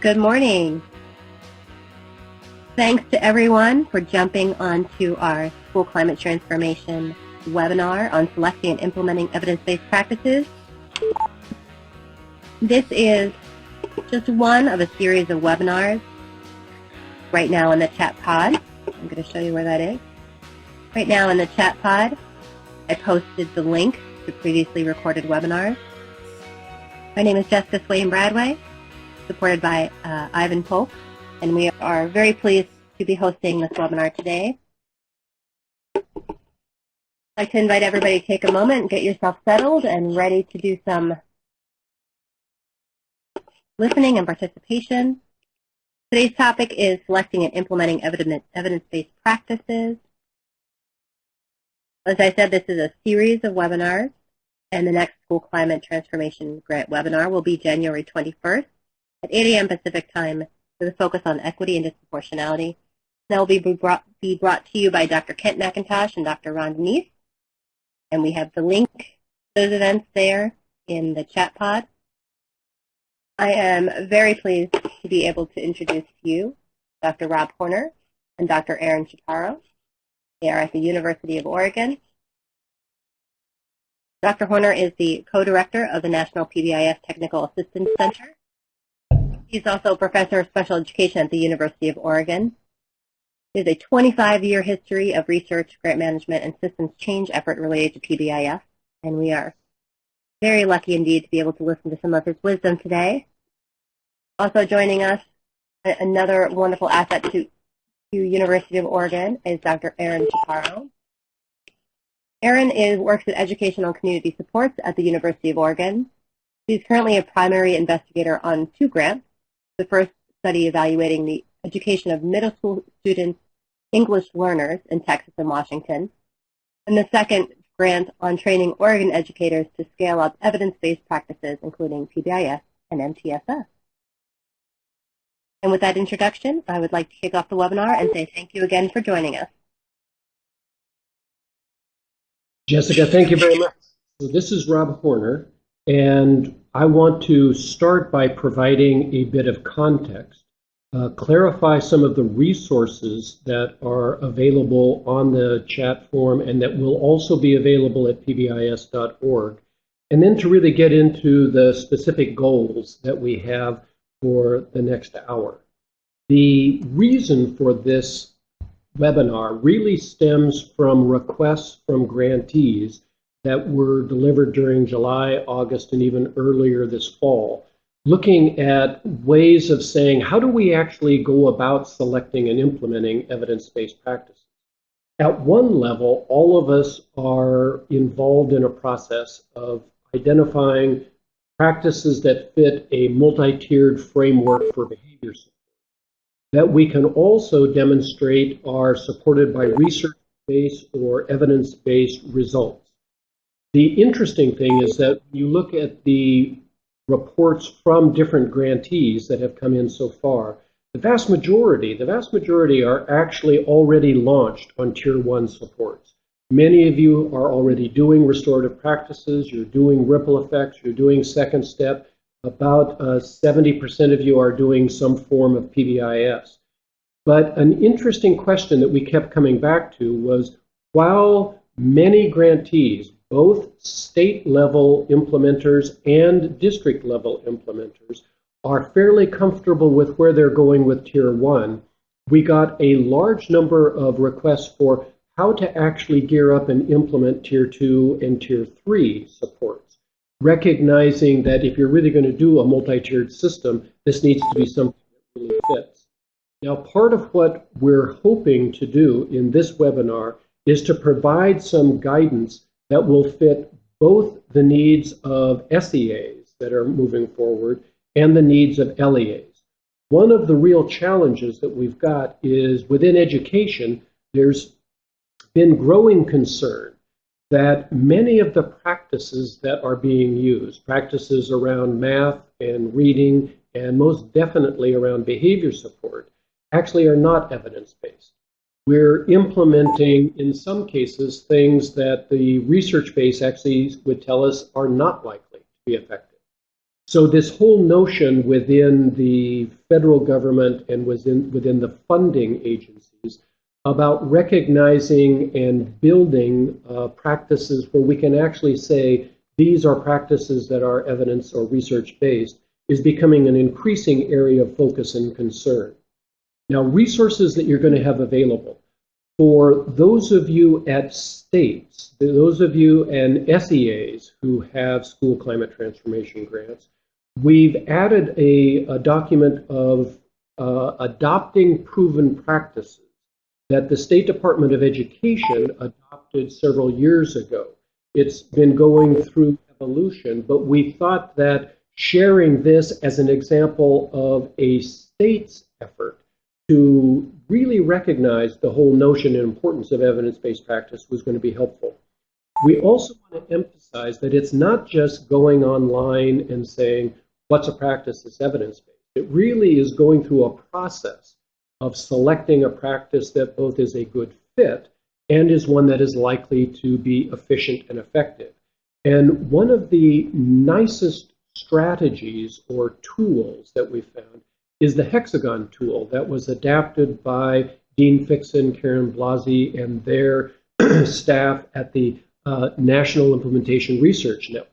Good morning. Thanks to everyone for jumping onto our School Climate Transformation webinar on selecting and implementing evidence-based practices. This is just one of a series of webinars right now in the chat pod. I'm going to show you where that is. Right now in the chat pod, I posted the link to previously recorded webinars. My name is Jessica Swain-Bradway, supported by Ivan Pope, and we are very pleased to be hosting this webinar today. I'd like to invite everybody to take a moment and get yourself settled and ready to do some listening and participation. Today's topic is selecting and implementing evidence-based practices. As I said, this is a series of webinars, and the next School Climate Transformation Grant webinar will be January 21st at 8 a.m. Pacific Time with a focus on equity and disproportionality. That will be brought to you by Dr. Kent McIntosh and Dr. Ron Denise, and we have the link to those events there in the chat pod. I am very pleased to be able to introduce to you Dr. Rob Horner and Dr. Aaron Chaparro. They are at the University of Oregon. Dr. Horner is the co-director of the National PBIS Technical Assistance Center. He's also a professor of special education at the University of Oregon. He has a 25-year history of research, grant management, and systems change effort related to PBIS, and we are very lucky indeed to be able to listen to some of his wisdom today. Also joining us, another wonderful asset to University of Oregon is Dr. Aaron Chaparro. Aaron works at Educational Community Supports at the University of Oregon. He's currently a primary investigator on 2 grants. The first study evaluating the education of middle school students, English learners in Texas and Washington, and the second grant on training Oregon educators to scale up evidence-based practices, including PBIS and MTSS. And with that introduction, I would like to kick off the webinar and say thank you again for joining us. Jessica, thank you very much. So this is Rob Horner, and I want to start by providing a bit of context, clarify some of the resources that are available on the chat forum and that will also be available at pbis.org, and then to really get into the specific goals that we have for the next hour. The reason for this webinar really stems from requests from grantees that were delivered during July, August, and even earlier this fall, looking at ways of saying, how do we actually go about selecting and implementing evidence-based practices? At one level, all of us are involved in a process of identifying practices that fit a multi-tiered framework for behavior support that we can also demonstrate are supported by research-based or evidence-based results. The interesting thing is that when you look at the reports from different grantees that have come in so far, the vast majority are actually already launched on Tier 1 supports. Many of you are already doing restorative practices, you're doing ripple effects, you're doing second step. About 70% of you are doing some form of PBIS. But an interesting question that we kept coming back to was, while many grantees, both state-level implementers and district-level implementers, are fairly comfortable with where they're going with Tier 1, we got a large number of requests for how to actually gear up and implement Tier 2 and Tier 3 supports, recognizing that if you're really going to do a multi-tiered system, this needs to be something that really fits. Now, part of what we're hoping to do in this webinar is to provide some guidance that will fit both the needs of SEAs that are moving forward and the needs of LEAs. One of the real challenges that we've got is within education, there's been growing concern that many of the practices that are being used, practices around math and reading, and most definitely around behavior support, actually are not evidence-based. We're implementing, in some cases, things that the research base actually would tell us are not likely to be effective. So this whole notion within the federal government and within the funding agencies about recognizing and building practices where we can actually say these are practices that are evidence or research based is becoming an increasing area of focus and concern. Now, resources that you're going to have available for those of you at states, those of you and SEAs who have school climate transformation grants, we've added a document of adopting proven practices that the State Department of Education adopted several years ago. It's been going through evolution, but we thought that sharing this as an example of a state's effort to really recognize the whole notion and importance of evidence-based practice was going to be helpful. We also want to emphasize that it's not just going online and saying, what's a practice that's evidence-based? It really is going through a process of selecting a practice that both is a good fit and is one that is likely to be efficient and effective. And one of the nicest strategies or tools that we found is the hexagon tool that was adapted by Dean Fixon, Karen Blasey, and their staff at the National Implementation Research Network.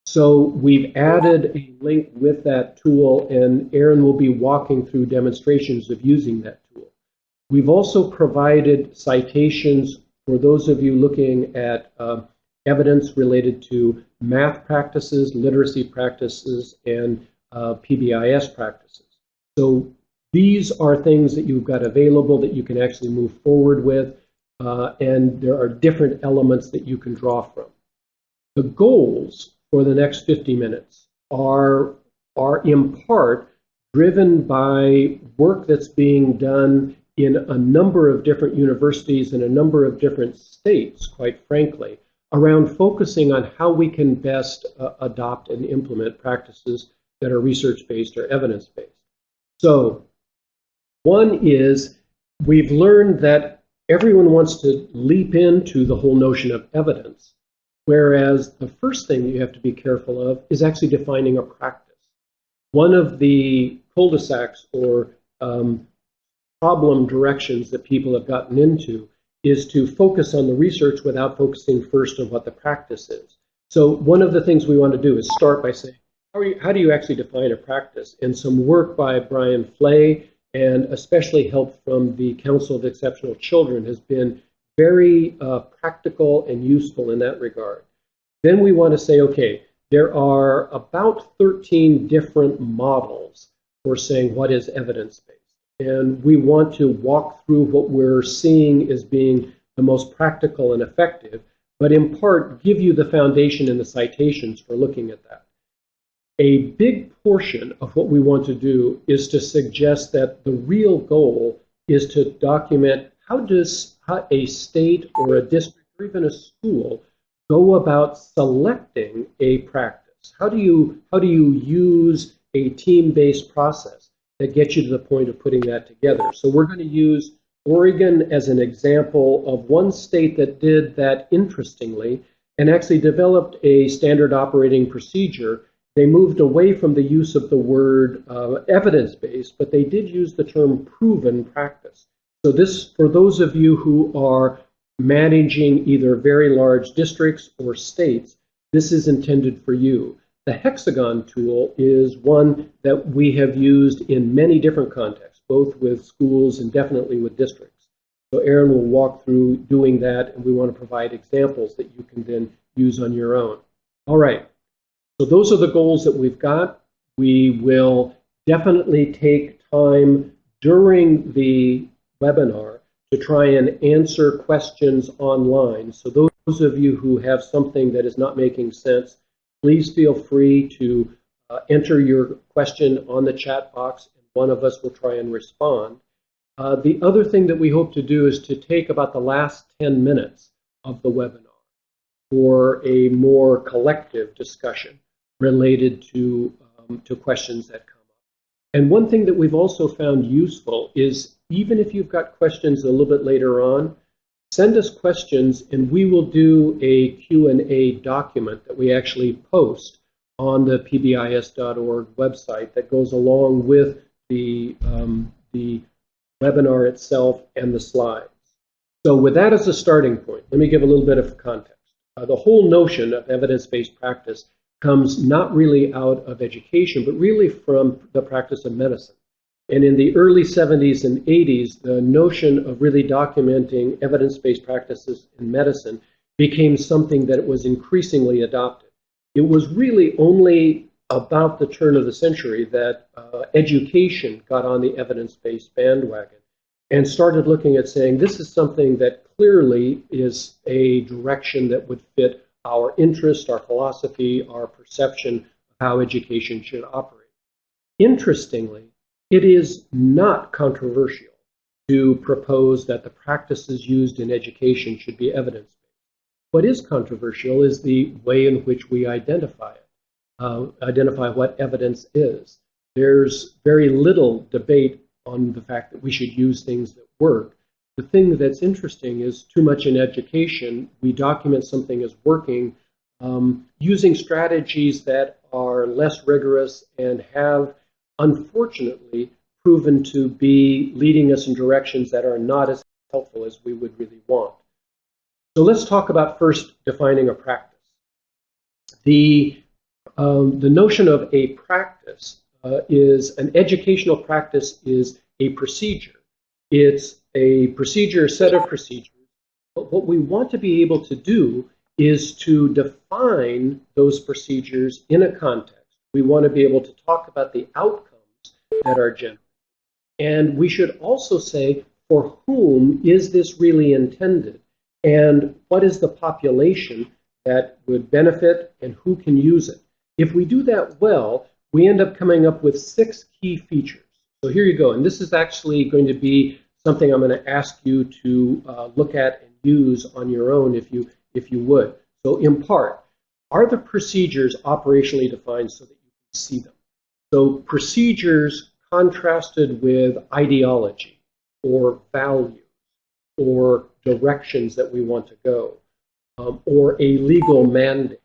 So we've added a link with that tool, and Aaron will be walking through demonstrations of using that tool. We've also provided citations for those of you looking at evidence related to math practices, literacy practices, and PBIS practices. So these are things that you've got available that you can actually move forward with, and there are different elements that you can draw from. The goals for the next 50 minutes are in part driven by work that's being done in a number of different universities and a number of different states, quite frankly, around focusing on how we can best adopt and implement practices that are research-based or evidence-based. So one is we've learned that everyone wants to leap into the whole notion of evidence, whereas the first thing you have to be careful of is actually defining a practice. One of the cul-de-sacs or problem directions that people have gotten into is to focus on the research without focusing first on what the practice is. So one of the things we want to do is start by saying, how do you actually define a practice? And some work by Brian Flay, and especially help from the Council of Exceptional Children, has been very practical and useful in that regard. Then we want to say, okay, there are about 13 different models for saying what is evidence-based. And we want to walk through what we're seeing as being the most practical and effective, but in part give you the foundation and the citations for looking at that. A big portion of what we want to do is to suggest that the real goal is to document how does a state or a district or even a school go about selecting a practice? How do you use a team-based process that gets you to the point of putting that together? So we're going to use Oregon as an example of one state that did that interestingly and actually developed a standard operating procedure. They moved away from the use of the word evidence-based, but they did use the term proven practice. So this, for those of you who are managing either very large districts or states, this is intended for you. The hexagon tool is one that we have used in many different contexts, both with schools and definitely with districts. So Aaron will walk through doing that, and we want to provide examples that you can then use on your own. All right. So those are the goals that we've got. We will definitely take time during the webinar to try and answer questions online. So those of you who have something that is not making sense, please feel free to enter your question on the chat box, and one of us will try and respond. The other thing that we hope to do is to take about the last 10 minutes of the webinar for a more collective discussion related to questions that come up. And one thing that we've also found useful is even if you've got questions a little bit later on, send us questions and we will do a Q&A document that we actually post on the pbis.org website that goes along with the webinar itself and the slides. So with that as a starting point, let me give a little bit of context. The whole notion of evidence-based practice comes not really out of education, but really from the practice of medicine. And in the early 70s and 80s, the notion of really documenting evidence-based practices in medicine became something that was increasingly adopted. It was really only about the turn of the century that education got on the evidence-based bandwagon and started looking at saying, this is something that clearly is a direction that would fit our interest, our philosophy, our perception of how education should operate. Interestingly, it is not controversial to propose that the practices used in education should be evidence-based. What is controversial is the way in which we identify it, identify what evidence is. There's very little debate on the fact that we should use things that work. The thing that's interesting is too much in education, we document something as working using strategies that are less rigorous and have, unfortunately, proven to be leading us in directions that are not as helpful as we would really want. So let's talk about first defining a practice. The notion of a practice is an educational practice is a procedure. It's a procedure, a set of procedures. But what we want to be able to do is to define those procedures in a context. We want to be able to talk about the outcomes that are generated. And we should also say, for whom is this really intended? And what is the population that would benefit and who can use it? If we do that well, we end up coming up with 6 key features. So here you go. And this is actually going to be something I'm going to ask you to look at and use on your own if you would. So in part, are the procedures operationally defined so that you can see them? So procedures contrasted with ideology or values or directions that we want to go, or a legal mandate.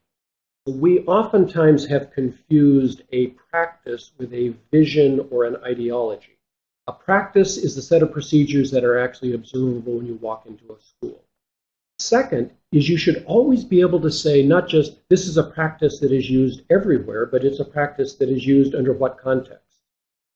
We oftentimes have confused a practice with a vision or an ideology. A practice is the set of procedures that are actually observable when you walk into a school. Second is you should always be able to say not just this is a practice that is used everywhere, but it's a practice that is used under what context.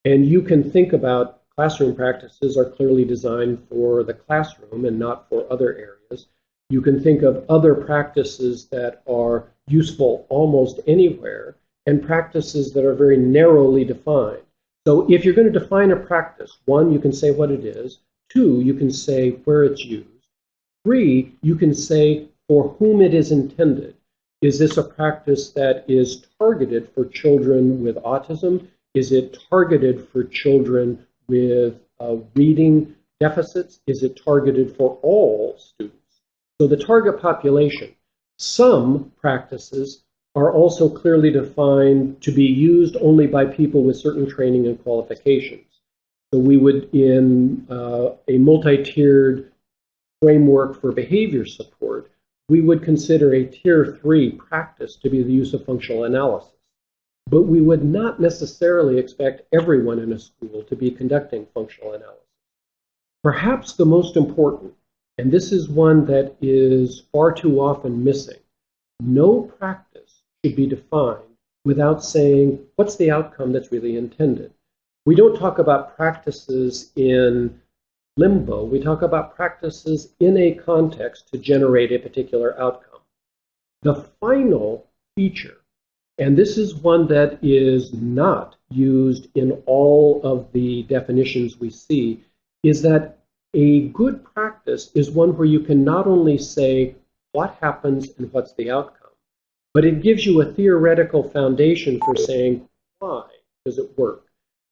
And you can think about classroom practices are clearly designed for the classroom and not for other areas. You can think of other practices that are useful almost anywhere and practices that are very narrowly defined. So if you're going to define a practice, 1, you can say what it is. 2, you can say where it's used. 3, you can say for whom it is intended. Is this a practice that is targeted for children with autism? Is it targeted for children with reading deficits? Is it targeted for all students? So the target population. Some practices are also clearly defined to be used only by people with certain training and qualifications. So we would, in a multi-tiered framework for behavior support, we would consider a tier 3 practice to be the use of functional analysis. But we would not necessarily expect everyone in a school to be conducting functional analysis. Perhaps the most important, and this is one that is far too often missing, no practice should be defined without saying what's the outcome that's really intended. We don't talk about practices in limbo. We talk about practices in a context to generate a particular outcome. The final feature, and this is one that is not used in all of the definitions we see, is that a good practice is one where you can not only say what happens and what's the outcome, but it gives you a theoretical foundation for saying why does it work.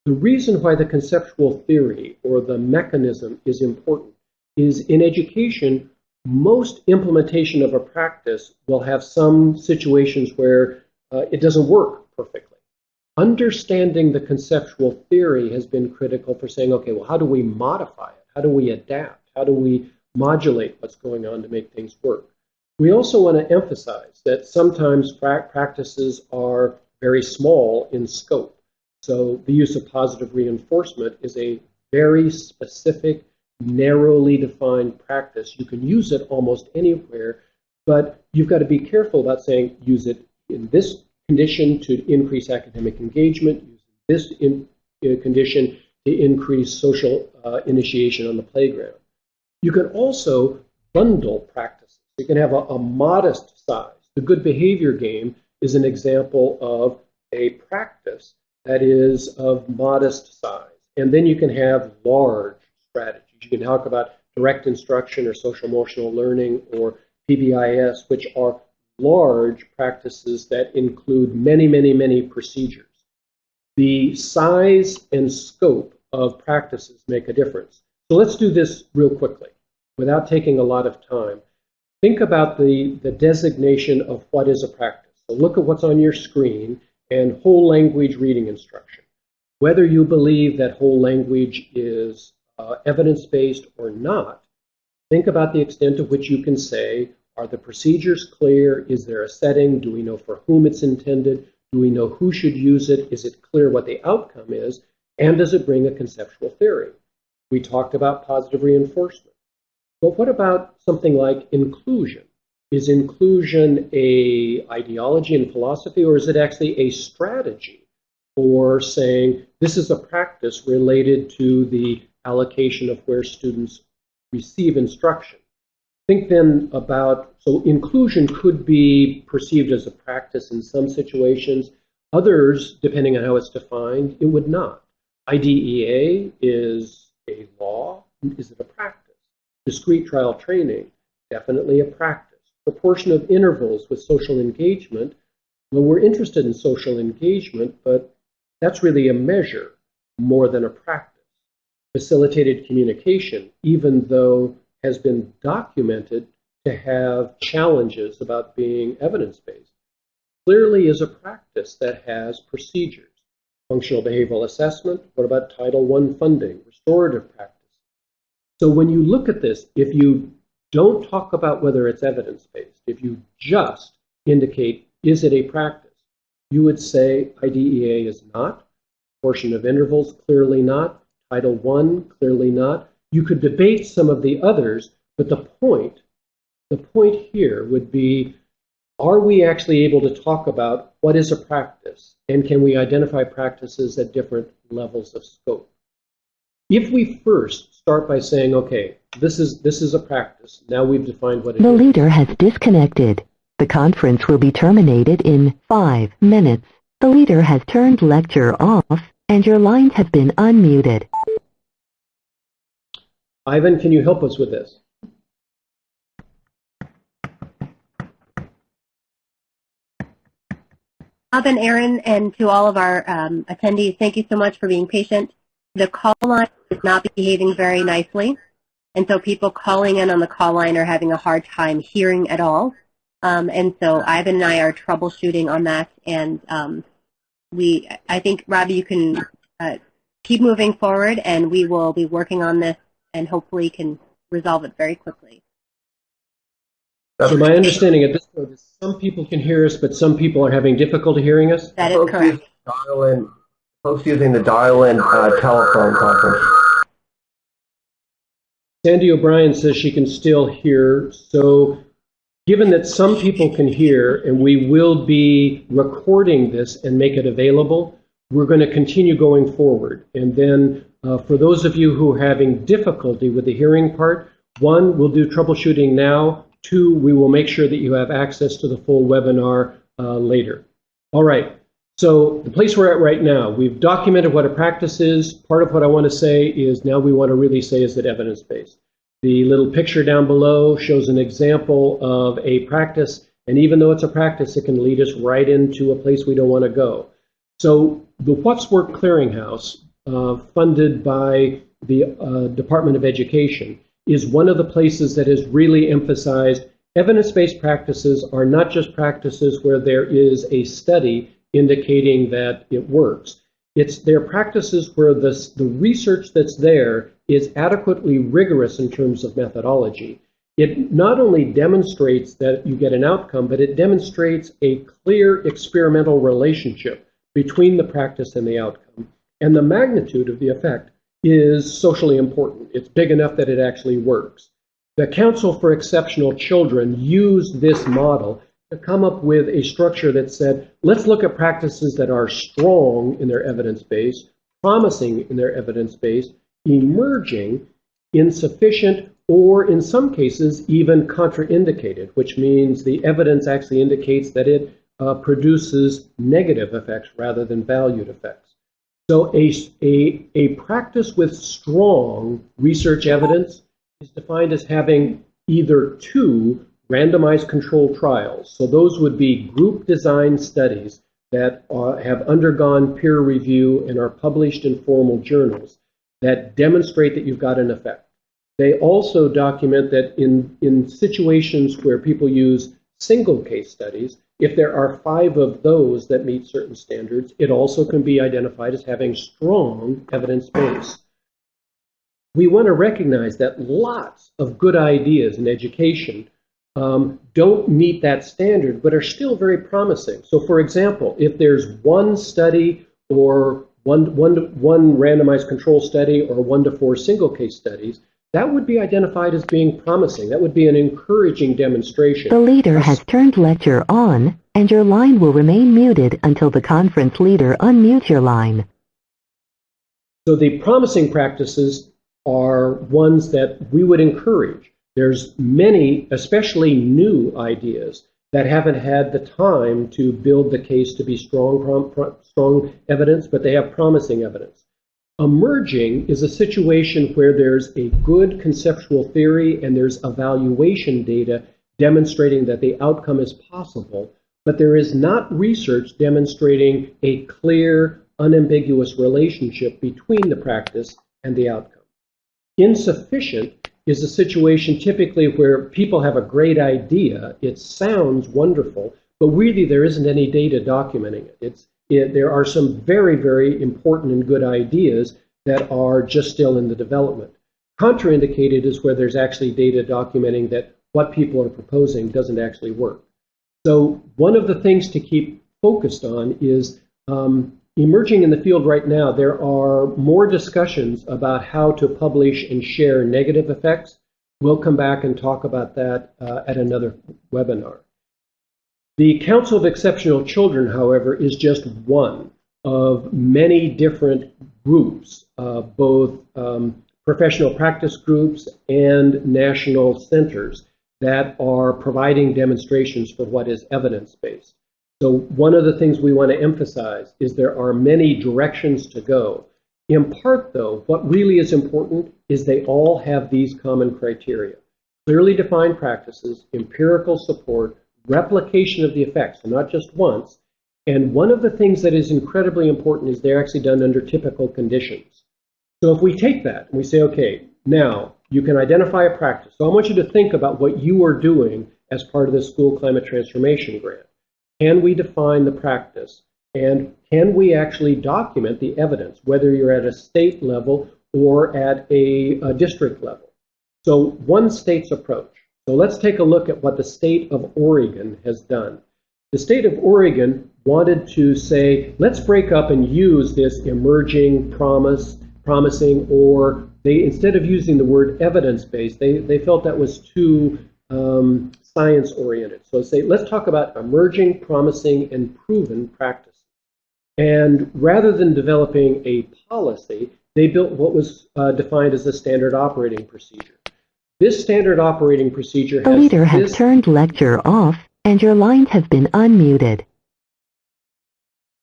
The reason why the conceptual theory or the mechanism is important is in education, most implementation of a practice will have some situations where it doesn't work perfectly. Understanding the conceptual theory has been critical for saying, okay, well, how do we modify it? How do we adapt? How do we modulate what's going on to make things work? We also want to emphasize that sometimes practices are very small in scope. So the use of positive reinforcement is a very specific, narrowly defined practice. You can use it almost anywhere, but you've got to be careful about saying use it in this condition to increase academic engagement, use this condition to increase social initiation on the playground. You can also bundle practices. You can have a modest size. The good behavior game is an example of a practice that is of modest size. And then you can have large strategies. You can talk about direct instruction or social emotional learning or PBIS, which are large practices that include many, many, many procedures. The size and scope of practices make a difference. So let's do this real quickly without taking a lot of time. Think about the designation of what is a practice. So look at what's on your screen and whole language reading instruction. Whether you believe that whole language is evidence-based or not, think about the extent to which you can say, are the procedures clear? Is there a setting? Do we know for whom it's intended? Do we know who should use it? Is it clear what the outcome is? And does it bring a conceptual theory? We talked about positive reinforcement. But what about something like inclusion? Is inclusion an ideology and philosophy, or is it actually a strategy for saying this is a practice related to the allocation of where students receive instruction? Think then about, so inclusion could be perceived as a practice in some situations. Others, depending on how it's defined, it would not. IDEA is a law. Is it a practice? Discrete trial training, definitely a practice. Proportion of intervals with social engagement, well, we're interested in social engagement, but that's really a measure more than a practice. Facilitated communication, even though has been documented to have challenges about being evidence-based, clearly is a practice that has procedures. Functional behavioral assessment, what about Title I funding, restorative practice? So when you look at this, if you don't talk about whether it's evidence-based, if you just indicate, is it a practice, you would say IDEA is not, portion of intervals, clearly not, Title I, clearly not. You could debate some of the others, but the point here would be, are we actually able to talk about what is a practice, and can we identify practices at different levels of scope? If we first start by saying, okay, this is a practice, now we've defined what it is. The leader has disconnected. The conference will be terminated in 5 minutes. The leader has turned lecture off, and your lines have been unmuted. Ivan, can you help us with this? Bob and Aaron, and to all of our attendees, thank you so much for being patient. The call line is not behaving very nicely, and so people calling in on the call line are having a hard time hearing at all. And so Ivan and I are troubleshooting on that, and I think, Robbie, you can keep moving forward, and we will be working on this and hopefully can resolve it very quickly. So my understanding at this point is some people can hear us, but some people are having difficulty hearing us? That is correct. Folks using the dial-in telephone conference. Sandy O'Brien says she can still hear. So given that some people can hear, and we will be recording this and make it available, we're going to continue going forward. And then for those of you who are having difficulty with the hearing part, 1, we'll do troubleshooting now. 2, we will make sure that you have access to the full webinar later. All right. So the place we're at right now, we've documented what a practice is. Part of what I want to say is now we want to really say, is it evidence-based? The little picture down below shows an example of a practice, and even though it's a practice, it can lead us right into a place we don't want to go. So the What's Work Clearinghouse, funded by the Department of Education, is one of the places that has really emphasized evidence-based practices are not just practices where there is a study indicating that it works. They're practices where the research that's there is adequately rigorous in terms of methodology. it not only demonstrates that you get an outcome, but it demonstrates a clear experimental relationship between the practice and the outcome. And the magnitude of the effect is socially important. It's big enough that it actually works. The Council for Exceptional Children used this model to come up with a structure that said, let's look at practices that are strong in their evidence base, promising in their evidence base, emerging, insufficient, or in some cases even contraindicated, which means the evidence actually indicates that it produces negative effects rather than valued effects. So a practice with strong research evidence is defined as having either two randomized controlled trials. So those would be group design studies that have undergone peer review and are published in formal journals that demonstrate that you've got an effect. They also document that in situations where people use single case studies, if there are 5 of those that meet certain standards, it also can be identified as having strong evidence base. We want to recognize that lots of good ideas in education don't meet that standard, but are still very promising. So for example, if there's one study or one randomized control study or 1 to 4 single case studies, that would be identified as being promising. That would be an encouraging demonstration. The leader has turned lecture on, and your line will remain muted until the conference leader unmutes your line. So the promising practices are ones that we would encourage. There's many, especially new ideas, that haven't had the time to build the case to be strong evidence, but they have promising evidence. Emerging is a situation where there's a good conceptual theory and there's evaluation data demonstrating that the outcome is possible, but there is not research demonstrating a clear, unambiguous relationship between the practice and the outcome. Insufficient is a situation typically where people have a great idea, it sounds wonderful, but really there isn't any data documenting it. There are some very, very important and good ideas that are just still in the development. Contraindicated is where there's actually data documenting that what people are proposing doesn't actually work. So one of the things to keep focused on is emerging in the field right now. There are more discussions about how to publish and share negative effects. We'll come back and talk about that at another webinar. The Council of Exceptional Children, however, is just one of many different groups, both professional practice groups and national centers that are providing demonstrations for what is evidence-based. So one of the things we want to emphasize is there are many directions to go. In part, though, what really is important is they all have these common criteria: clearly defined practices, empirical support, replication of the effects, and not just once. And one of the things that is incredibly important is they're actually done under typical conditions. So if we take that and we say, okay, now you can identify a practice. So I want you to think about what you are doing as part of the School Climate Transformation Grant. Can we define the practice? And can we actually document the evidence, whether you're at a state level or at a district level? So one state's approach. So let's take a look at what the state of Oregon has done. The state of Oregon wanted to say, let's break up and use this emerging, promising, or they, instead of using the word evidence-based, they felt that was too science-oriented. So say, let's talk about emerging, promising, and proven practices. And rather than developing a policy, they built what was defined as a standard operating procedure. This standard operating procedure has... The leader has turned lecture off, and your lines have been unmuted.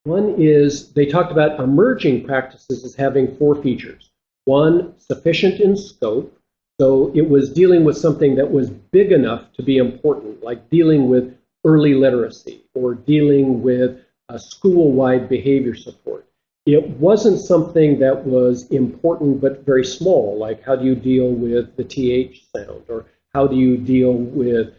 One is, they talked about emerging practices as having 4 features. 1, sufficient in scope. So it was dealing with something that was big enough to be important, like dealing with early literacy or dealing with school-wide behavior support. It wasn't something that was important but very small, like how do you deal with the TH sound, or how do you deal with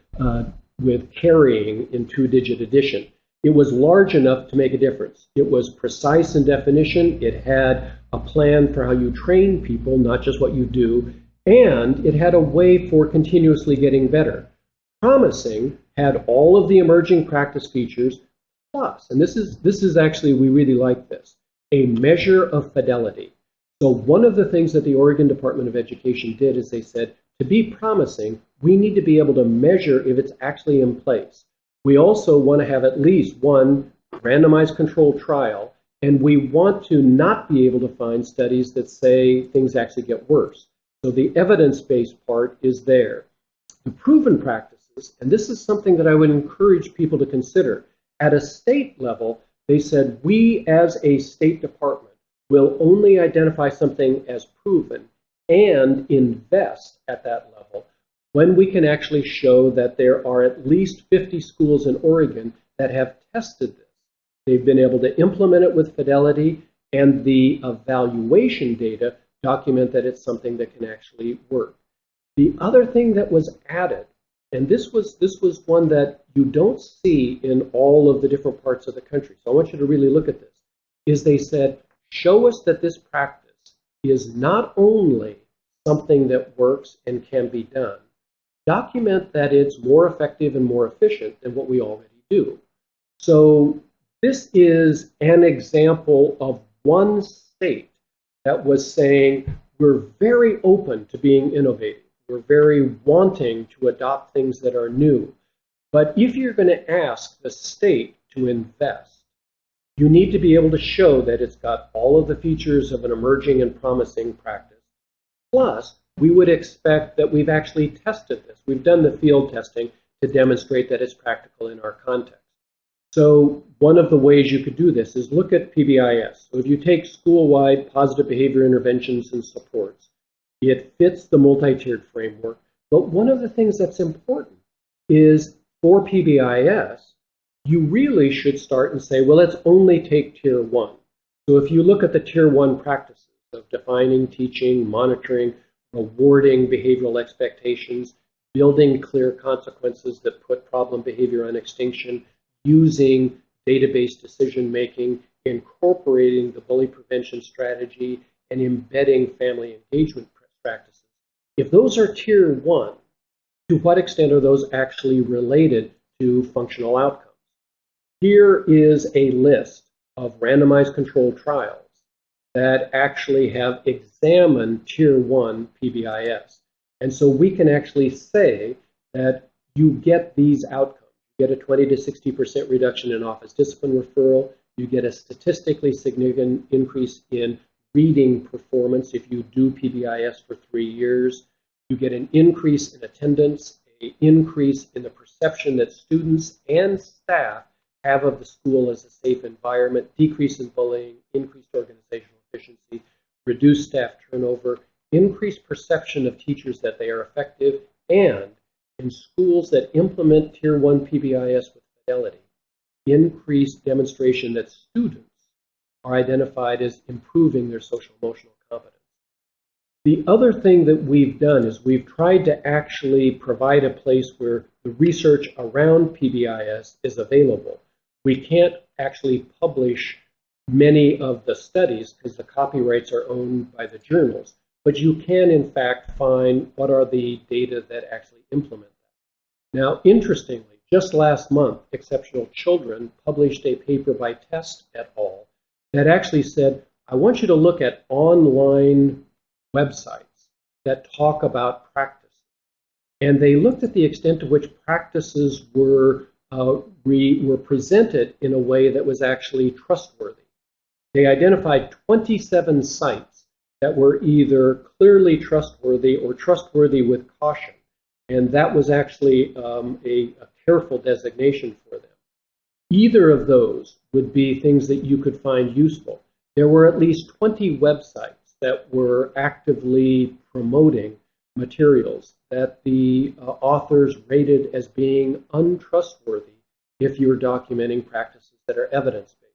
carrying in 2-digit addition. It was large enough to make a difference. It was precise in definition. It had a plan for how you train people, not just what you do. and it had a way for continuously getting better. Promising had all of the emerging practice features, plus, and this is actually, we really like this, a measure of fidelity. So one of the things that the Oregon Department of Education did is they said, to be promising, we need to be able to measure if it's actually in place. We also want to have at least one randomized controlled trial, and we want to not be able to find studies that say things actually get worse. So the evidence-based part is there. The proven practices, and this is something that I would encourage people to consider. At a state level, they said, we as a state department will only identify something as proven and invest at that level when we can actually show that there are at least 50 schools in Oregon that have tested this. They've been able to implement it with fidelity, and the evaluation data document that it's something that can actually work. The other thing that was added, and this was one that you don't see in all of the different parts of the country, so I want you to really look at this, is they said, show us that this practice is not only something that works and can be done, document that it's more effective and more efficient than what we already do. So this is an example of one state that was saying, we're very open to being innovative. We're very wanting to adopt things that are new. But if you're going to ask the state to invest, you need to be able to show that it's got all of the features of an emerging and promising practice. Plus, we would expect that we've actually tested this. We've done the field testing to demonstrate that it's practical in our context. So one of the ways you could do this is look at PBIS. So if you take school-wide positive behavior interventions and supports, it fits the multi-tiered framework. But one of the things that's important is for PBIS, you really should start and say, well, let's only take Tier 1. So if you look at the Tier 1 practices of defining, teaching, monitoring, rewarding behavioral expectations, building clear consequences that put problem behavior on extinction, using data-based decision-making, incorporating the bully prevention strategy, and embedding family engagement practices. If those are Tier 1, to what extent are those actually related to functional outcomes? Here is a list of randomized controlled trials that actually have examined Tier 1 PBIS. And so we can actually say that you get these outcomes. You get a 20 to 60% reduction in office discipline referral. You get a statistically significant increase in reading performance if you do PBIS for 3 years. You get an increase in attendance, an increase in the perception that students and staff have of the school as a safe environment, decrease in bullying, increased organizational efficiency, reduced staff turnover, increased perception of teachers that they are effective, and in schools that implement Tier 1 PBIS with fidelity, increased demonstration that students are identified as improving their social emotional competence. The other thing that we've done is we've tried to actually provide a place where the research around PBIS is available. We can't actually publish many of the studies because the copyrights are owned by the journals, but you can in fact find what are the data that actually implement that. Now, interestingly, just last month, Exceptional Children published a paper by Test et al. That actually said, I want you to look at online websites that talk about practices. And they looked at the extent to which practices were presented in a way that was actually trustworthy. They identified 27 sites that were either clearly trustworthy or trustworthy with caution. And that was actually a careful designation for them. Either of those would be things that you could find useful. There were at least 20 websites that were actively promoting materials that the authors rated as being untrustworthy if you're documenting practices that are evidence-based.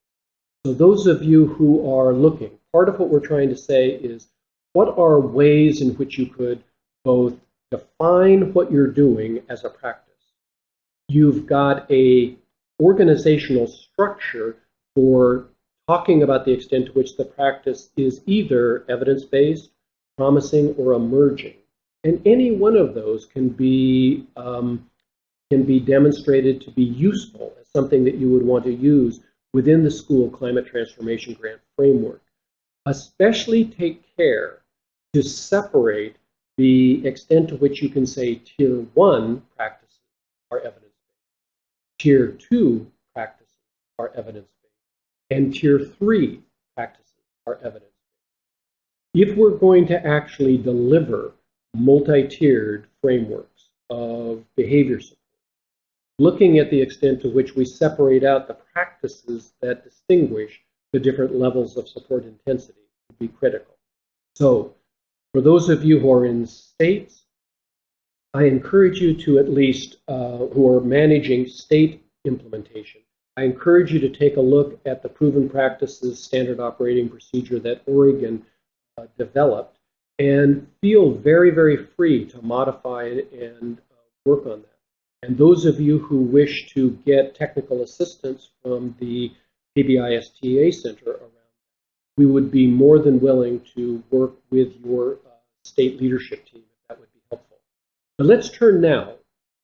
So those of you who are looking, part of what we're trying to say is, what are ways in which you could both define what you're doing as a practice? You've got a organizational structure for talking about the extent to which the practice is either evidence-based, promising, or emerging. And any one of those can be demonstrated to be useful as something that you would want to use within the school climate transformation grant framework. Especially take care to separate the extent to which you can say Tier 1 practices are evidence-based, Tier 2 practices are evidence-based, and Tier 3 practices are evidence-based. If we're going to actually deliver multi-tiered frameworks of behavior support, looking at the extent to which we separate out the practices that distinguish the different levels of support intensity would be critical. So for those of you who are in states, I encourage you to at least, who are managing state implementation, I encourage you to take a look at the proven practices standard operating procedure that Oregon developed and feel very, very free to modify it and work on that. And those of you who wish to get technical assistance from the PBISTA Center around, we would be more than willing to work with your state leadership team if that would be helpful. But let's turn now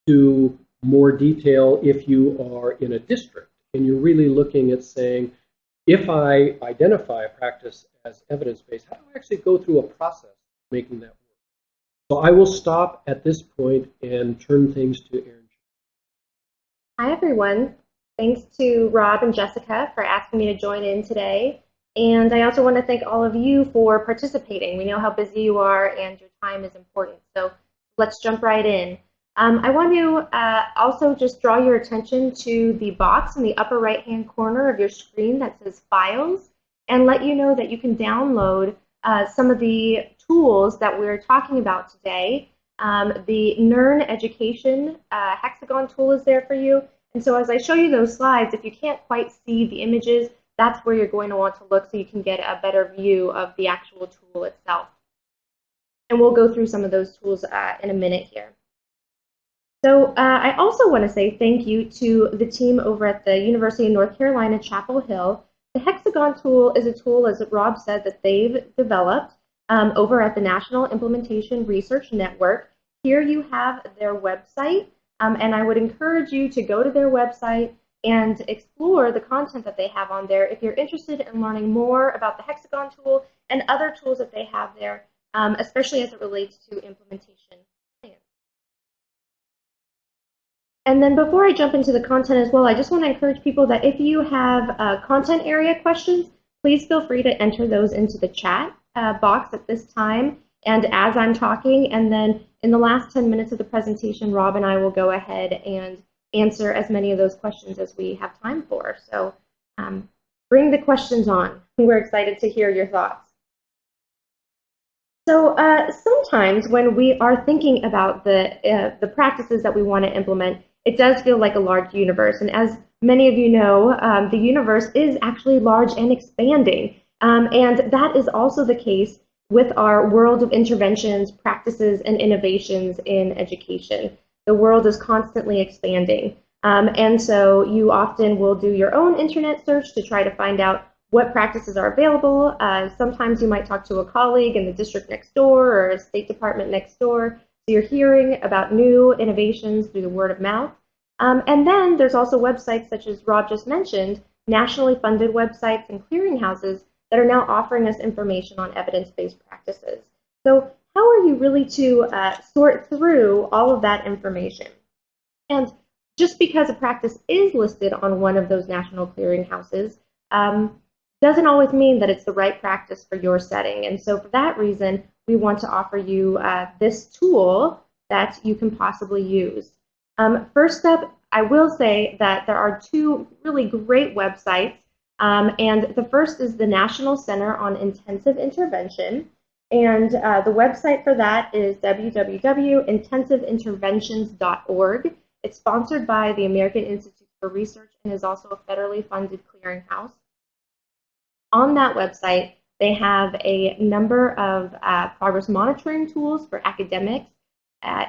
to more detail if you are in a district and you're really looking at saying, if I identify a practice as evidence-based, how do I actually go through a process of making that work? So I will stop at this point and turn things to Erin. Hi, everyone. Thanks to Rob and Jessica for asking me to join in today. And I also want to thank all of you for participating. We know how busy you are and your time is important. So let's jump right in. I want to also just draw your attention to the box in the upper right-hand corner of your screen that says Files, and let you know that you can download some of the tools that we're talking about today. The NERN Education hexagon tool is there for you. And so as I show you those slides, if you can't quite see the images, that's where you're going to want to look so you can get a better view of the actual tool itself. And we'll go through some of those tools in a minute here. So I also want to say thank you to the team over at the University of North Carolina, Chapel Hill. The hexagon tool is a tool, as Rob said, that they've developed over at the National Implementation Research Network. Here you have their website, and I would encourage you to go to their website and explore the content that they have on there if you're interested in learning more about the hexagon tool and other tools that they have there, especially as it relates to implementation plans. And then before I jump into the content as well, I just want to encourage people that if you have content area questions, please feel free to enter those into the chat box at this time and as I'm talking. And then in the last 10 minutes of the presentation, Rob and I will go ahead and answer as many of those questions as we have time for. So bring the questions on. We're excited to hear your thoughts. So sometimes when we are thinking about the practices that we want to implement, it does feel like a large universe. And as many of you know, the universe is actually large and expanding. And that is also the case with our world of interventions, practices, and innovations in education. The world is constantly expanding. And so you often will do your own internet search to try to find out what practices are available. Sometimes you might talk to a colleague in the district next door or a state department next door. So you're hearing about new innovations through the word of mouth. And then there's also websites such as Rob just mentioned, nationally funded websites and clearinghouses that are now offering us information on evidence-based practices. So how are you really to sort through all of that information? And just because a practice is listed on one of those national clearinghouses doesn't always mean that it's the right practice for your setting. And so for that reason, we want to offer you this tool that you can possibly use. First up, I will say that there are two really great websites. And the first is the National Center on Intensive Intervention. And the website for that is www.intensiveinterventions.org. It's sponsored by the American Institute for Research and is also a federally funded clearinghouse. On that website, they have a number of progress monitoring tools for academics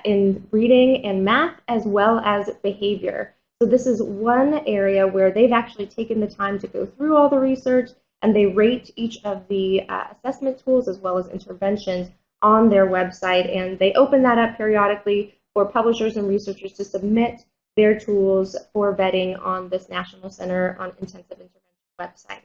in reading and math, as well as behavior. So this is one area where they've actually taken the time to go through all the research, and they rate each of the assessment tools as well as interventions on their website, and they open that up periodically for publishers and researchers to submit their tools for vetting on this National Center on Intensive Intervention website.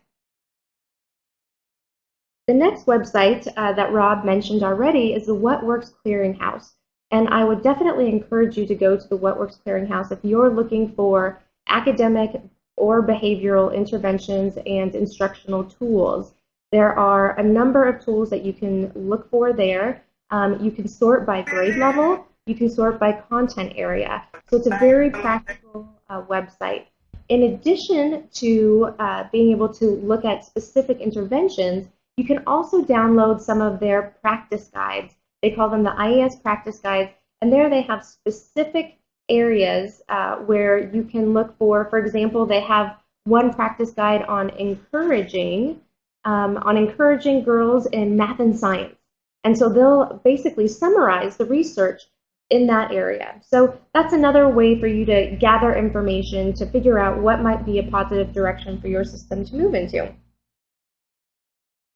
The next website that Rob mentioned already is the What Works Clearinghouse. And I would definitely encourage you to go to the What Works Clearinghouse if you're looking for academic or behavioral interventions and instructional tools. There are a number of tools that you can look for there. You can sort by grade level. You can sort by content area. So it's a very practical website. In addition to being able to look at specific interventions, you can also download some of their practice guides. They call them the IES practice guides, and there they have specific areas where you can look for example, they have one practice guide on encouraging girls in math and science. And so they'll basically summarize the research in that area. So that's another way for you to gather information to figure out what might be a positive direction for your system to move into.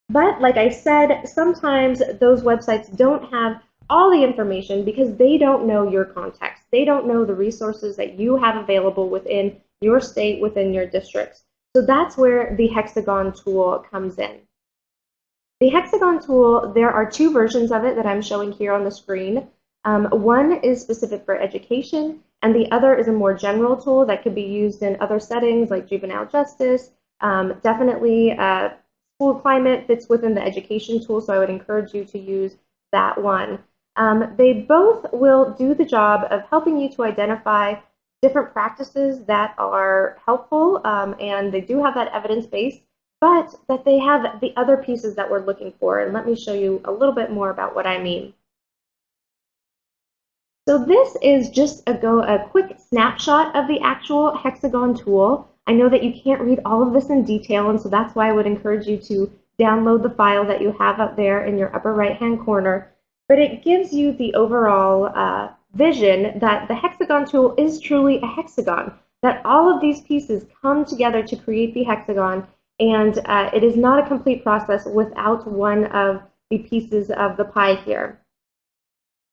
But like I said, sometimes those websites don't have all the information because they don't know your context. They don't know the resources that you have available within your state, within your districts. So that's where the Hexagon tool comes in. The Hexagon tool, there are two versions of it that I'm showing here on the screen. One is specific for education, and the other is a more general tool that could be used in other settings like juvenile justice. Definitely school climate fits within the education tool, so I would encourage you to use that one. They both will do the job of helping you to identify different practices that are helpful, and they do have that evidence-based, but that they have the other pieces that we're looking for. And let me show you a little bit more about what I mean. So this is just a quick snapshot of the actual Hexagon tool. I know that you can't read all of this in detail, and so that's why I would encourage you to download the file that you have up there in your upper right-hand corner. But it gives you the overall vision that the Hexagon tool is truly a hexagon, that all of these pieces come together to create the hexagon, and it is not a complete process without one of the pieces of the pie here.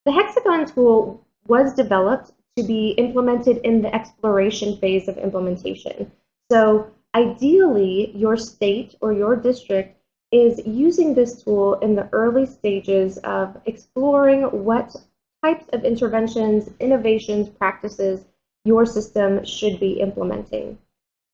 The Hexagon tool was developed to be implemented in the exploration phase of implementation. So ideally, your state or your district is using this tool in the early stages of exploring what types of interventions, innovations, practices your system should be implementing.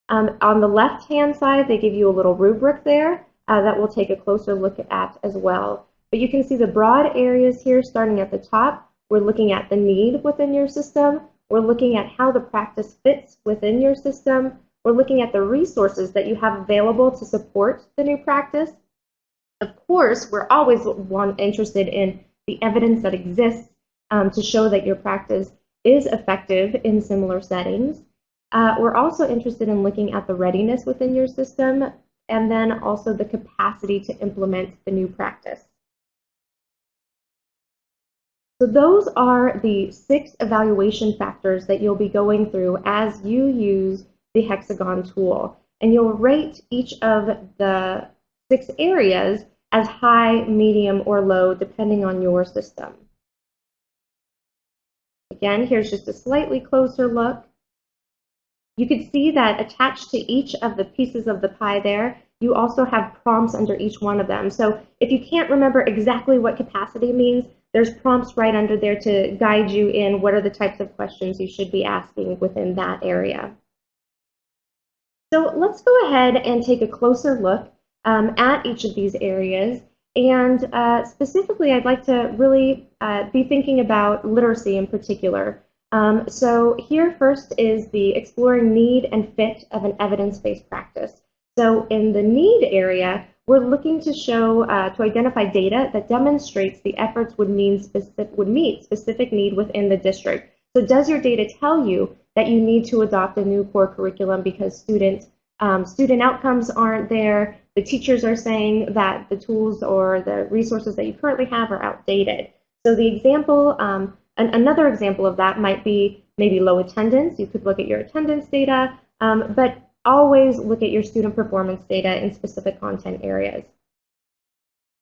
On the left-hand side, they give you a little rubric there that we'll take a closer look at as well. But you can see the broad areas here starting at the top. We're looking at the need within your system. We're looking at how the practice fits within your system. We're looking at the resources that you have available to support the new practice. Of course, we're always interested in the evidence that exists to show that your practice is effective in similar settings. We're also interested in looking at the readiness within your system, and then also the capacity to implement the new practice. So those are the 6 evaluation factors that you'll be going through as you use the Hexagon tool. And you'll rate each of the 6 areas as high, medium, or low, depending on your system. Again, here's just a slightly closer look. You can see that attached to each of the pieces of the pie there, you also have prompts under each one of them. So if you can't remember exactly what capacity means, there's prompts right under there to guide you in what are the types of questions you should be asking within that area. So let's go ahead and take a closer look at each of these areas. And specifically, I'd like to really be thinking about literacy in particular. So here first is the exploring need and fit of an evidence-based practice. So in the need area, we're looking to show, to identify data that demonstrates the efforts would meet specific need within the district. So does your data tell you that you need to adopt a new core curriculum because student outcomes aren't there? The teachers are saying that the tools or the resources that you currently have are outdated. So the example, another example of that might be maybe low attendance. You could look at your attendance data, but always look at your student performance data in specific content areas.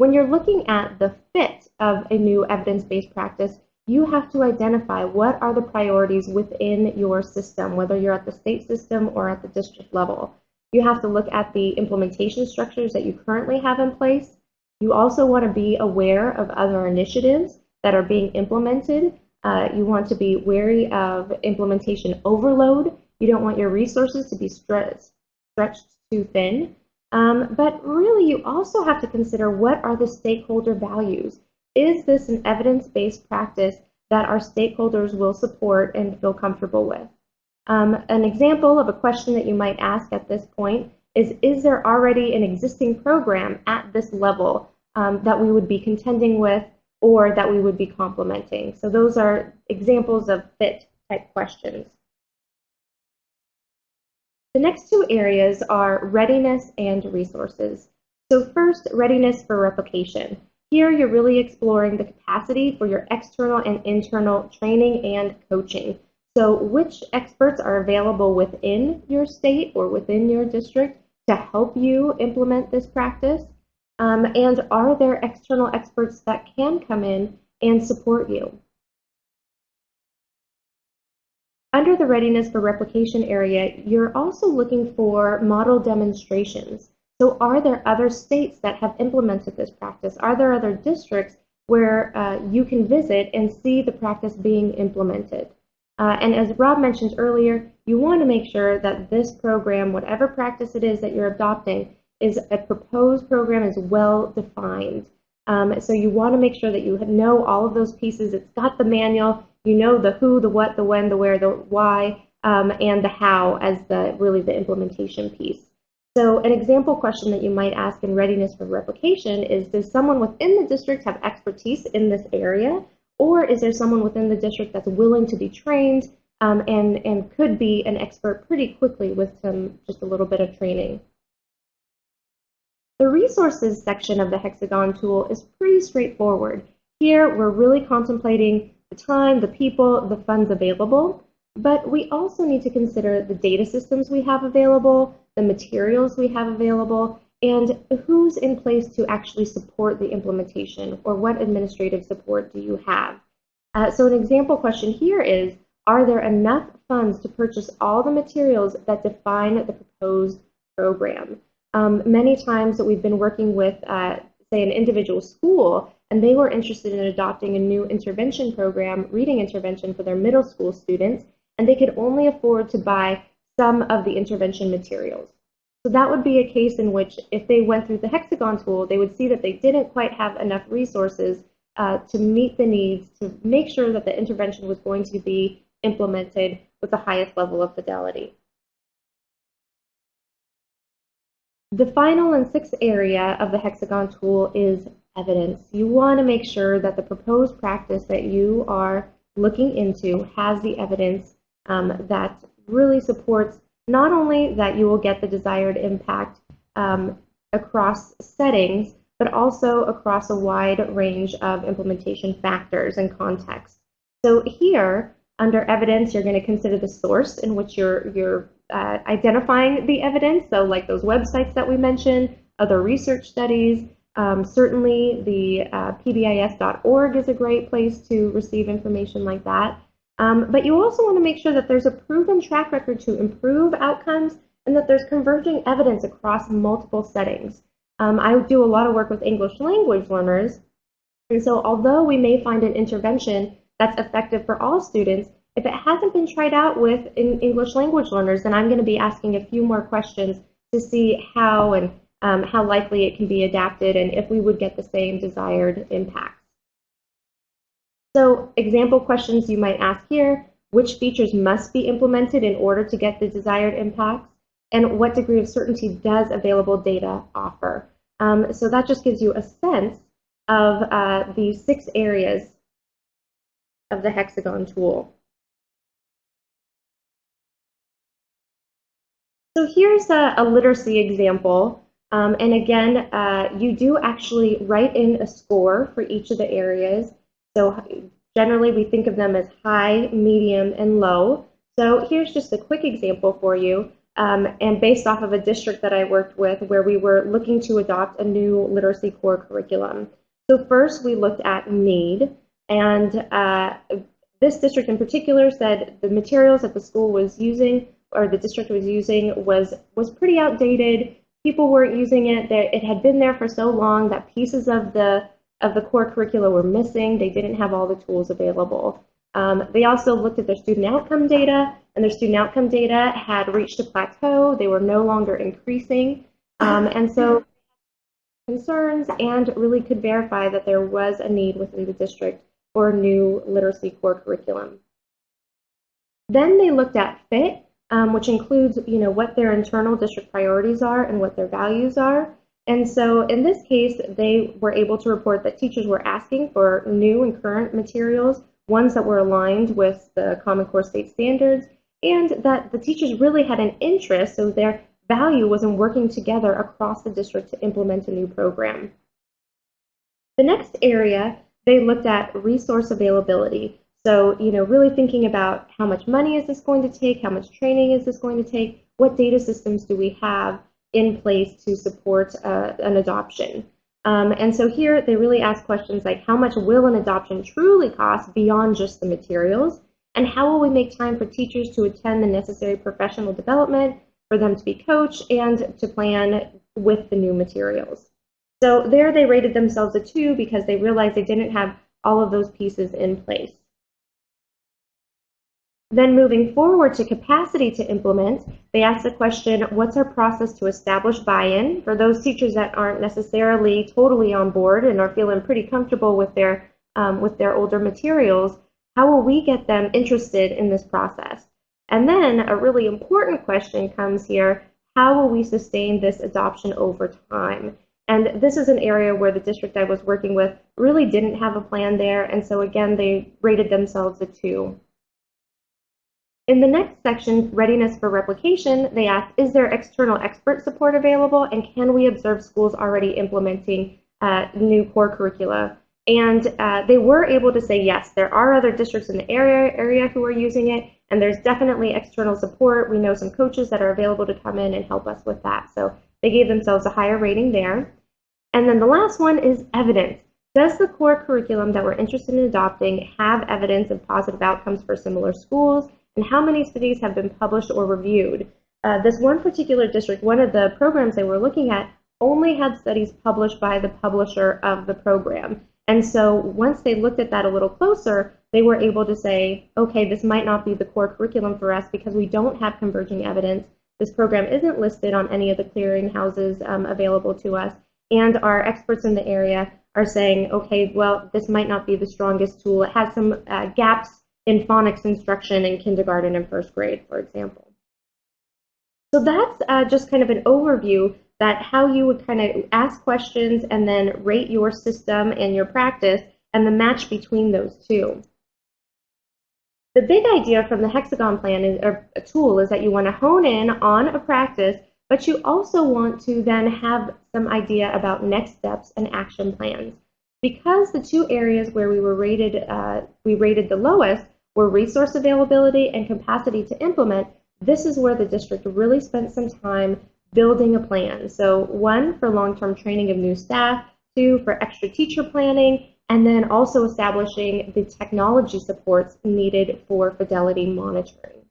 when you're looking at the fit of a new evidence-based practice, you have to identify what are the priorities within your system, whether you're at the state system or at the district level. You have to look at the implementation structures that you currently have in place. You also want to be aware of other initiatives that are being implemented. You want to be wary of implementation overload. You don't want your resources to be stretched too thin. But really, you also have to consider, what are the stakeholder values? Is this an evidence-based practice that our stakeholders will support and feel comfortable with? An example of a question that you might ask at this point is there already an existing program at this level that we would be contending with or that we would be complementing? So those are examples of fit type questions. The next two areas are readiness and resources. So first, readiness for replication. Here you're really exploring the capacity for your external and internal training and coaching. So which experts are available within your state or within your district to help you implement this practice? And are there external experts that can come in and support you? Under the readiness for replication area, you're also looking for model demonstrations. So are there other states that have implemented this practice? Are there other districts where you can visit and see the practice being implemented? And as Rob mentioned earlier, you want to make sure that this program, whatever practice it is that you're adopting, is a proposed program, is well defined. So you want to make sure that you know all of those pieces. It's got the manual. You know the who, the what, the when, the where, the why, and the how as really the implementation piece. So an example question that you might ask in readiness for replication is, does someone within the district have expertise in this area? Or is there someone within the district that's willing to be trained and could be an expert pretty quickly with just a little bit of training? The resources section of the Hexagon tool is pretty straightforward. Here we're really contemplating the time, the people, the funds available, but we also need to consider the data systems we have available, the materials we have available, and who's in place to actually support the implementation, or what administrative support do you have. So an example question here is, are there enough funds to purchase all the materials that define the proposed program? Many times that we've been working with, say, an individual school, and they were interested in adopting a new intervention program, reading intervention for their middle school students, and they could only afford to buy some of the intervention materials. So that would be a case in which, if they went through the Hexagon tool, they would see that they didn't quite have enough resources to meet the needs, to make sure that the intervention was going to be implemented with the highest level of fidelity. The final and sixth area of the Hexagon tool is evidence. You want to make sure that the proposed practice that you are looking into has the evidence that really supports not only that you will get the desired impact across settings, but also across a wide range of implementation factors and contexts. So here, under evidence, you're going to consider the source in which you're identifying the evidence, so like those websites that we mentioned, other research studies. Certainly the pbis.org is a great place to receive information like that. But you also want to make sure that there's a proven track record to improve outcomes and that there's converging evidence across multiple settings. I do a lot of work with English language learners, and so although we may find an intervention that's effective for all students, if it hasn't been tried out with English language learners, then I'm going to be asking a few more questions to see how and how likely it can be adapted and if we would get the same desired impacts. So example questions you might ask here: which features must be implemented in order to get the desired impacts? And what degree of certainty does available data offer? So that just gives you a sense of the 6 areas of the Hexagon tool. So here's a literacy example. And again, you do actually write in a score for each of the areas. So generally we think of them as high, medium, and low. So here's just a quick example for you. and based off of a district that I worked with where we were looking to adopt a new literacy core curriculum. So first we looked at need, and this district in particular said the materials that the school was using, or the district was using, was pretty outdated. People weren't using it. It had been there for so long that pieces of the core curricula were missing. They didn't have all the tools available. They also looked at their student outcome data, and their student outcome data had reached a plateau. They were no longer increasing. And so concerns, and really could verify that there was a need within the district for a new literacy core curriculum. Then they looked at fit, which includes, what their internal district priorities are and what their values are. And so in this case, they were able to report that teachers were asking for new and current materials, ones that were aligned with the Common Core state standards, and that the teachers really had an interest, so their value was in working together across the district to implement a new program. The next area, they looked at resource availability. So, really thinking about how much money is this going to take, how much training is this going to take, what data systems do we have in place to support an adoption. And so here they really ask questions like, how much will an adoption truly cost beyond just the materials? And how will we make time for teachers to attend the necessary professional development, for them to be coached, and to plan with the new materials? So there they rated themselves a 2 because they realized they didn't have all of those pieces in place. Then moving forward to capacity to implement, they asked the question, what's our process to establish buy-in for those teachers that aren't necessarily totally on board and are feeling pretty comfortable with their older materials? How will we get them interested in this process? And then a really important question comes here, how will we sustain this adoption over time? And this is an area where the district I was working with really didn't have a plan there, and so again, they rated themselves a 2. In the next section, readiness for replication, they asked, is there external expert support available, and can we observe schools already implementing new core curricula? And they were able to say, yes, there are other districts in the area who are using it, and there's definitely external support. We know some coaches that are available to come in and help us with that. So they gave themselves a higher rating there. And then the last one is evidence. Does the core curriculum that we're interested in adopting have evidence of positive outcomes for similar schools? And how many studies have been published or reviewed? This one particular district, one of the programs they were looking at, only had studies published by the publisher of the program. And so once they looked at that a little closer, they were able to say, okay, this might not be the core curriculum for us because we don't have converging evidence. This program isn't listed on any of the clearinghouses available to us. And our experts in the area are saying, okay, well, this might not be the strongest tool. It has some gaps in phonics instruction in kindergarten and first grade, for example. So that's just kind of an overview that how you would kind of ask questions and then rate your system and your practice and the match between those two. The big idea from the hexagon plan or a tool is that you want to hone in on a practice, but you also want to then have some idea about next steps and action plans. Because the two areas where we rated the lowest were resource availability and capacity to implement, this is where the district really spent some time building a plan. So 1, for long-term training of new staff, 2, for extra teacher planning, and then also establishing the technology supports needed for fidelity monitoring.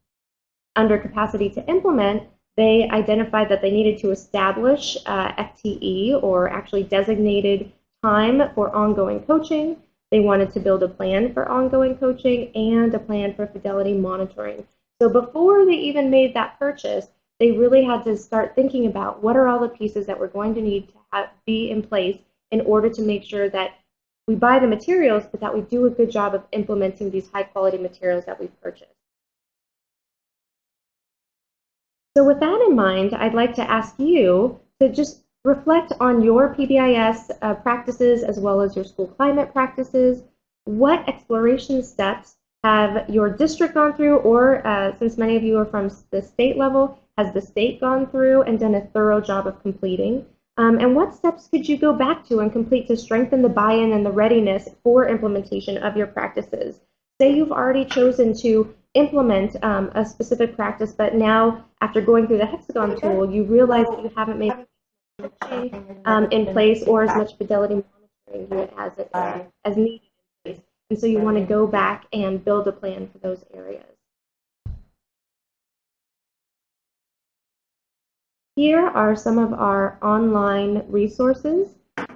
Under capacity to implement, they identified that they needed to establish FTE, or actually designated time for ongoing coaching. They wanted to build a plan for ongoing coaching and a plan for fidelity monitoring. So before they even made that purchase, they really had to start thinking about what are all the pieces that we're going to need to be in place in order to make sure that we buy the materials, but that we do a good job of implementing these high quality materials that we've purchased. So with that in mind, I'd like to ask you to just reflect on your PBIS practices as well as your school climate practices. What exploration steps have your district gone through, or since many of you are from the state level, has the state gone through and done a thorough job of completing? And what steps could you go back to and complete to strengthen the buy-in and the readiness for implementation of your practices? Say you've already chosen to implement a specific practice, but now after going through the hexagon tool, you realize that you haven't made in place or as much fidelity monitoring as needed in place. And so you want to go back and build a plan for those areas. Here are some of our online resources,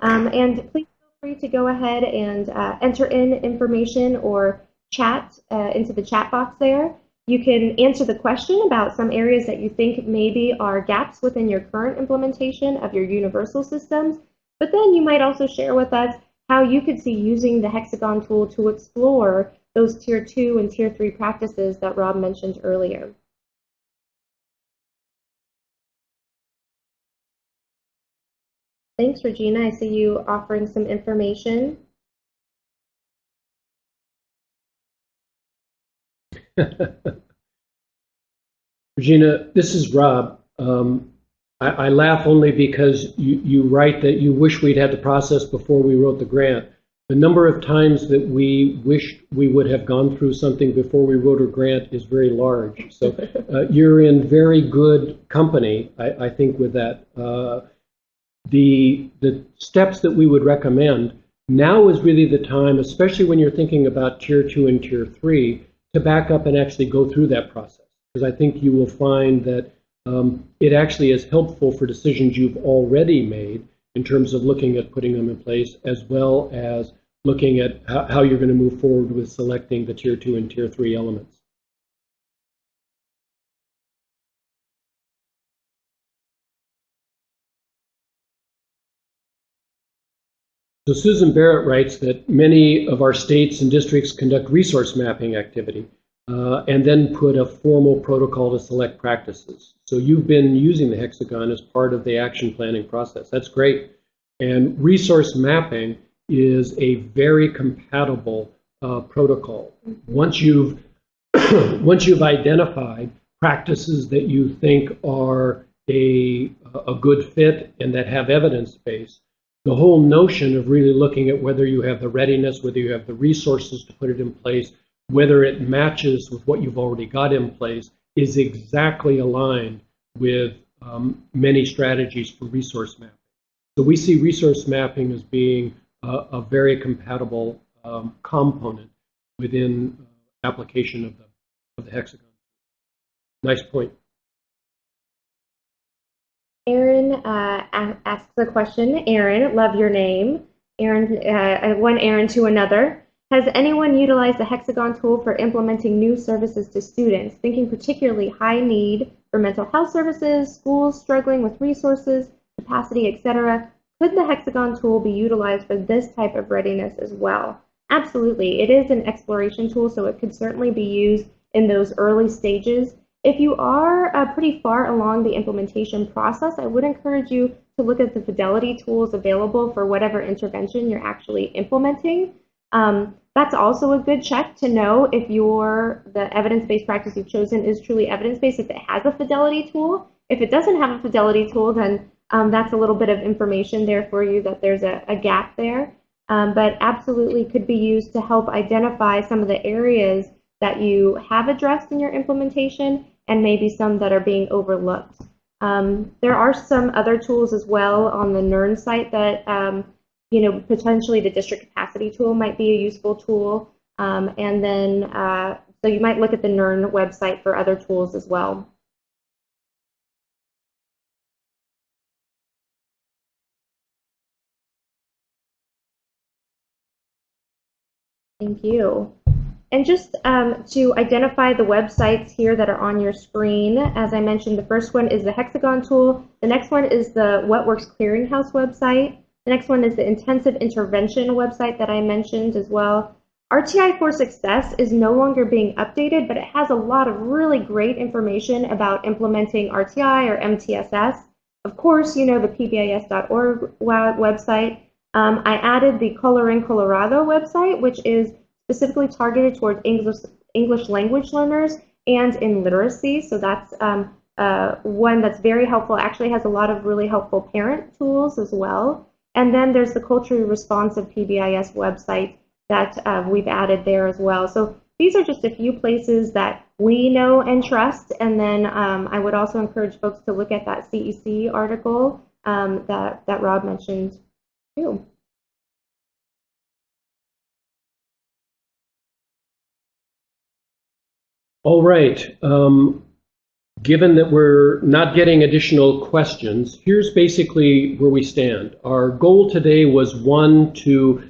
and please feel free to go ahead and enter in information or chat into the chat box there. You can answer the question about some areas that you think maybe are gaps within your current implementation of your universal systems, but then you might also share with us how you could see using the hexagon tool to explore those Tier 2 and Tier 3 practices that Rob mentioned earlier. Thanks, Regina. I see you offering some information. Regina, this is Rob. I laugh only because you write that you wish we'd had the process before we wrote the grant. The number of times that we wished we would have gone through something before we wrote a grant is very large. So you're in very good company, I think, with that. The steps that we would recommend, now is really the time, especially when you're thinking about Tier 2 and Tier 3, to back up and actually go through that process. Because I think you will find that it actually is helpful for decisions you've already made in terms of looking at putting them in place, as well as looking at how you're going to move forward with selecting the Tier 2 and Tier 3 elements. So Susan Barrett writes that many of our states and districts conduct resource mapping activity and then put a formal protocol to select practices. So you've been using the hexagon as part of the action planning process. That's great. And resource mapping is a very compatible protocol. Once you've identified practices that you think are a good fit and that have evidence base, the whole notion of really looking at whether you have the readiness, whether you have the resources to put it in place, whether it matches with what you've already got in place, is exactly aligned with many strategies for resource mapping. So we see resource mapping as being a very compatible component within application of the hexagon. Nice point. Aaron asks a question. Aaron, love your name. Aaron, one Aaron to another. Has anyone utilized the hexagon tool for implementing new services to students, thinking particularly high need for mental health services, schools struggling with resources, capacity, etc.? Could the hexagon tool be utilized for this type of readiness as well? Absolutely. It is an exploration tool, so it could certainly be used in those early stages. If you are pretty far along the implementation process, I would encourage you to look at the fidelity tools available for whatever intervention you're actually implementing. That's also a good check to know if the evidence-based practice you've chosen is truly evidence-based, if it has a fidelity tool. If it doesn't have a fidelity tool, then that's a little bit of information there for you that there's a gap there. But absolutely could be used to help identify some of the areas that you have addressed in your implementation and maybe some that are being overlooked. There are some other tools as well on the NERN site that potentially the district capacity tool might be a useful tool. And then, so you might look at the NERN website for other tools as well. Thank you. And just to identify the websites here that are on your screen, as I mentioned, the first one is the hexagon tool. The next one is the What Works Clearinghouse website. The next one is the intensive intervention website that I mentioned as well. RTI for Success is no longer being updated, but it has a lot of really great information about implementing RTI or MTSS. Of course, you know the pbis.org website. I added the Coloring Colorado website, which is specifically targeted towards English language learners and in literacy. So that's one that's very helpful. Actually has a lot of really helpful parent tools as well. And then there's the culturally responsive PBIS website that we've added there as well. So these are just a few places that we know and trust. And then I would also encourage folks to look at that CEC article that Rob mentioned too. All right. Given that we're not getting additional questions, here's basically where we stand. Our goal today was, one, to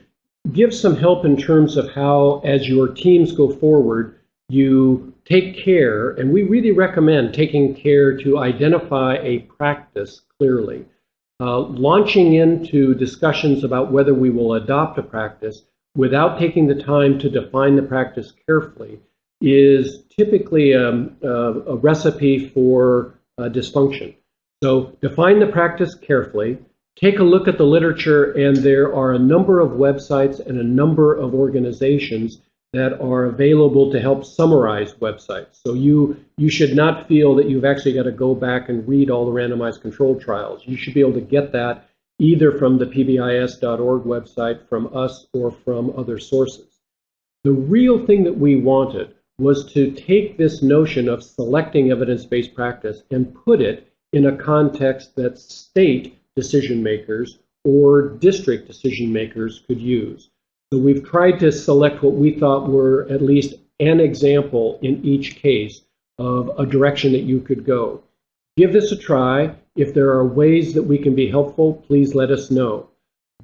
give some help in terms of how, as your teams go forward, you take care, and we really recommend taking care to identify a practice clearly. Launching into discussions about whether we will adopt a practice without taking the time to define the practice carefully is typically a recipe for dysfunction. So define the practice carefully, take a look at the literature, and there are a number of websites and a number of organizations that are available to help summarize websites. So you should not feel that you've actually got to go back and read all the randomized controlled trials. You should be able to get that either from the pbis.org website, from us, or from other sources. The real thing that we wanted was to take this notion of selecting evidence-based practice and put it in a context that state decision makers or district decision makers could use. So we've tried to select what we thought were at least an example in each case of a direction that you could go. Give this a try. If there are ways that we can be helpful, please let us know.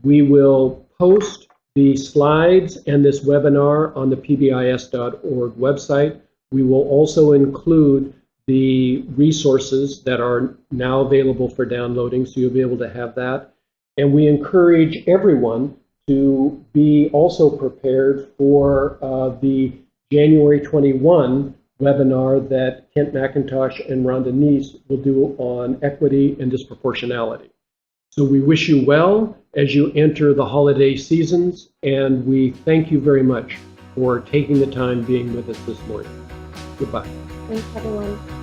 We will post the slides and this webinar on the pbis.org website. We will also include the resources that are now available for downloading, so you'll be able to have that. And we encourage everyone to be also prepared for the January 21 webinar that Kent McIntosh and Rhonda Neese will do on equity and disproportionality. So we wish you well as you enter the holiday seasons, and we thank you very much for taking the time being with us this morning. Goodbye. Thanks, everyone.